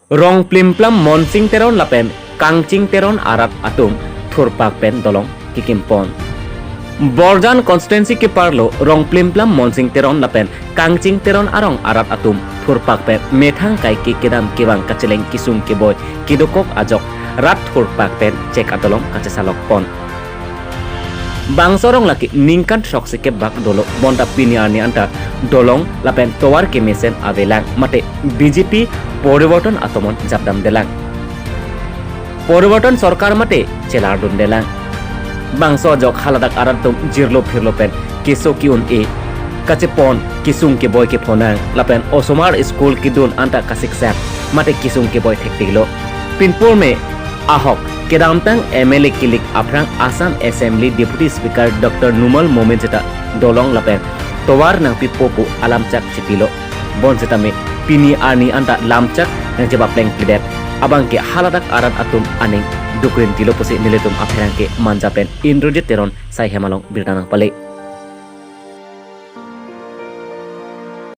Rongplimplam Monsing Teron lapen Kangching Teron arat atum thur pen dolong kikimpon. Borjan constituency ke parlo Rongplimplam Monsing Teron lapen Kangching Teron arong arat atum thur pen methang kai ki kedam kibang kaceleng kisung ke boy kidokok ajok rat thur pen cek atolong kacheselok pon. Bangsorong laki ningkan sok sike bak dolo bonda piniarni anta dolong lapen towar ke mesen avelang mate BJP পরিবর্তন আতমন জাপদাম দেলাং পরিবর্তন সরকার মাতে চেলারদুন দেলাং বাংস জক হালাদাক আরাতুম জিরলো ফিরলোপেন কেসো কিউন এ কাচে পন কিসুং কে বয় কে ফোনাং লাপেন ওসমার school কিদুন আন্তা কাসিক স্যাপ মাতে কিসুং কে বয় থেকতিগলো পিনপুর মে आहक केदामतांग एमएलए किलिक आफ्रांग Assam assembly deputy speaker doctor Numal Momin जेटा dolong lapen towar nang pipopu alamcak cipilo bon jeta me pini ani anta lamcak nang jeba pleng klidep abang ke haladak arat atum aning dukuin tilo posi niletum afherang ke manjapen Indrojit Teron sai hemalong birdanang pale